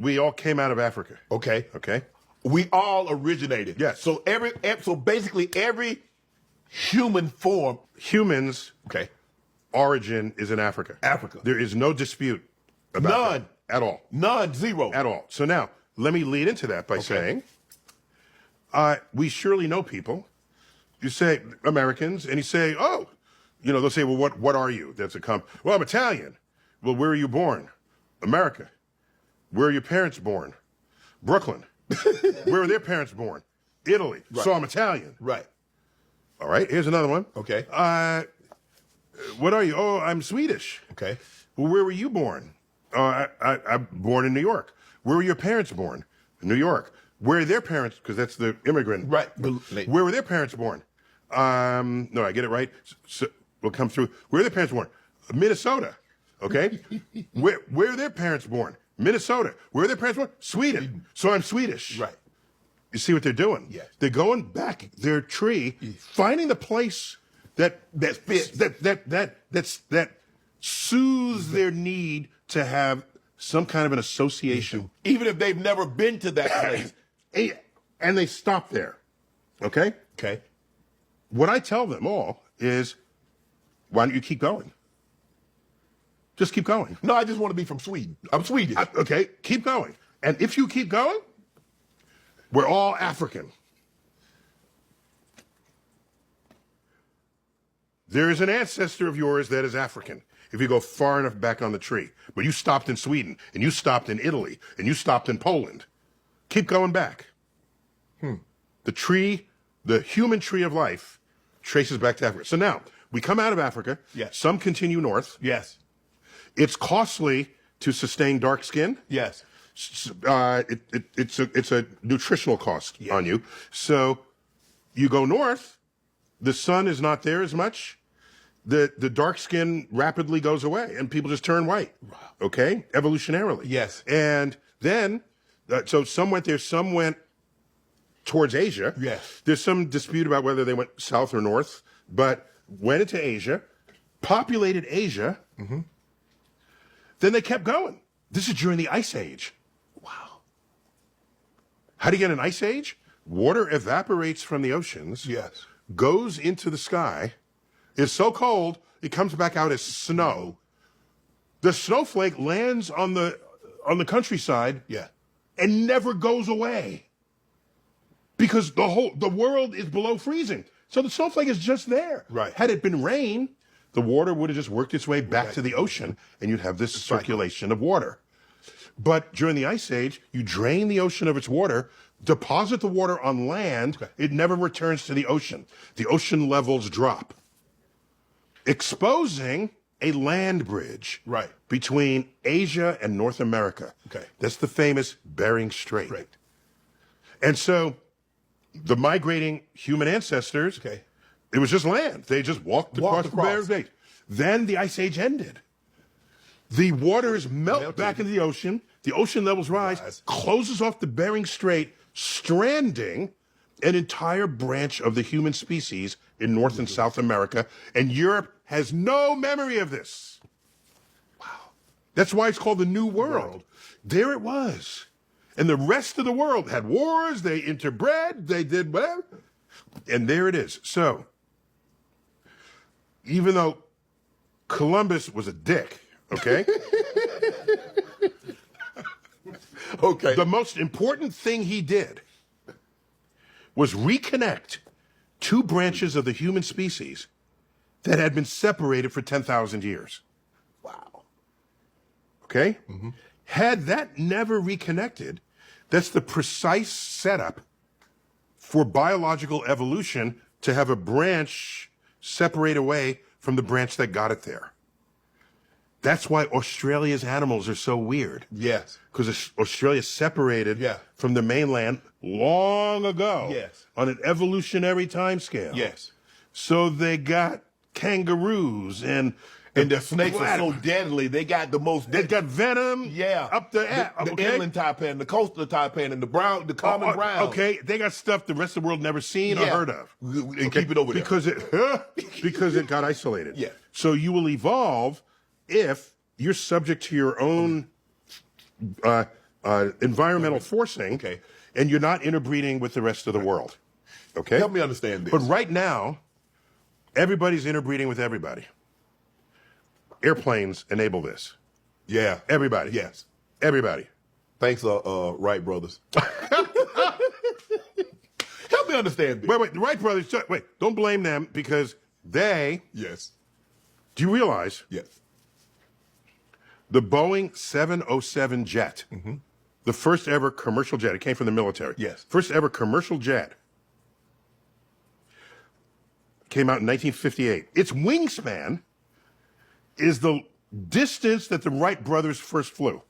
we all came out of Africa. Okay. Okay. We all originated. Yes. So basically every human form. Humans' Okay. origin is in Africa. Africa. There is no dispute about None. that at all. None. Zero. At all. So now, let me lead into that by saying, we surely know people. You say Americans, and you say, oh, they'll say, well, what are you? That's well, I'm Italian. Well, where are you born? America. Where are your parents born? Brooklyn. Where were their parents born? Italy. Right. So I'm Italian. Right. All right, here's another one. Okay. What are you? Oh, I'm Swedish. Okay. Well, where were you born? I'm born in New York. Where were your parents born? In New York. Where are their parents? Because that's the immigrant. Right. Where were their parents born? No, I get it right. So we'll come through. Where are their parents born? Minnesota. Okay. Where are their parents born? Minnesota. Where are their parents born? Sweden. So I'm Swedish. Right. You see what they're doing? Yes. They're going back their tree, finding the place that fits, that soothes their need to have some kind of an association. Even if they've never been to that place. And they stop there. Okay? Okay. What I tell them all is, why don't you keep going? Just keep going. No, I just want to be from Sweden. I'm Swedish. Okay, keep going. And if you keep going, we're all African. There is an ancestor of yours that is African, if you go far enough back on the tree. But you stopped in Sweden, and you stopped in Italy, and you stopped in Poland. Keep going back. The tree, the human tree of life, traces back to Africa. So now, we come out of Africa. Yes. Some continue north. Yes. It's costly to sustain dark skin. Yes. It's a nutritional cost on you. So you go north, the sun is not there as much. The dark skin rapidly goes away and people just turn white. Wow. Okay? Evolutionarily. Yes. And then, so some went there, some went towards Asia. Yes. There's some dispute about whether they went south or north, but went into Asia, populated Asia, then they kept going. This is during the Ice Age. Wow. How do you get an ice age? Water evaporates from the oceans, Yes. goes into the sky, is so cold, it comes back out as snow. The snowflake lands on the countryside Yeah. and never goes away. Because the world is below freezing. So the snowflake is just there. Right. Had it been rain, the water would have just worked its way back to the ocean, and you'd have this circulation of water. But during the Ice Age, you drain the ocean of its water, deposit the water on land, it never returns to the ocean. The ocean levels drop, exposing a land bridge between Asia and North America. Okay. That's the famous Bering Strait. Right. And so the migrating human ancestors, it was just land. They just walked across the Bering Strait. Then the Ice Age ended. The waters melt back into the ocean levels rise, closes off the Bering Strait, stranding an entire branch of the human species in North and South America, and Europe has no memory of this. Wow. That's why it's called the New World. There it was. And the rest of the world had wars, they interbred, they did whatever, and there it is. So, even though Columbus was a dick, okay? Okay. The most important thing he did was reconnect two branches of the human species that had been separated for 10,000 years. Wow. Okay? Had that never reconnected, that's the precise setup for biological evolution to have a branch separate away from the branch that got it there. That's why Australia's animals are so weird. Yes. Because Australia separated from the mainland long ago on an evolutionary timescale. Yes. So they got kangaroos and the snakes are so deadly. They got the most. They got venom. Yeah. Up the inland taipan, the coastal taipan, and the common brown. Okay, they got stuff the rest of the world never seen or heard of. And keep it over there because it got isolated. Yeah. So you will evolve if you're subject to your own environmental forcing, and you're not interbreeding with the rest of the world. Okay? Help me understand this. But right now, everybody's interbreeding with everybody. Airplanes enable this. Yeah. Everybody. Yes. Everybody. Thanks, Wright brothers. Help me understand this. Wait, the Wright brothers, wait, don't blame them because they, Yes. do you realize Yes. the Boeing 707 jet, the first ever commercial jet, it came from the military. Yes. First ever commercial jet came out in 1958. Its wingspan is the distance that the Wright brothers first flew.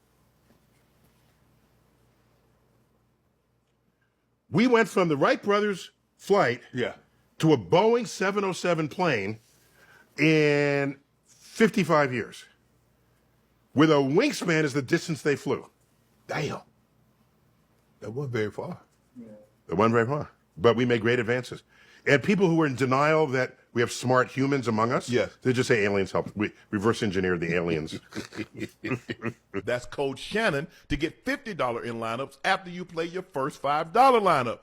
We went from the Wright brothers flight Yeah. to a Boeing 707 plane in 55 years. With a wingspan is the distance they flew. Damn. That wasn't very far. It wasn't very far. But we made great advances. And people who were in denial that we have smart humans among us, Yes. they just say aliens helped. We reverse engineered the aliens. That's code Shannon to get $50 in lineups after you play your first $5 lineup.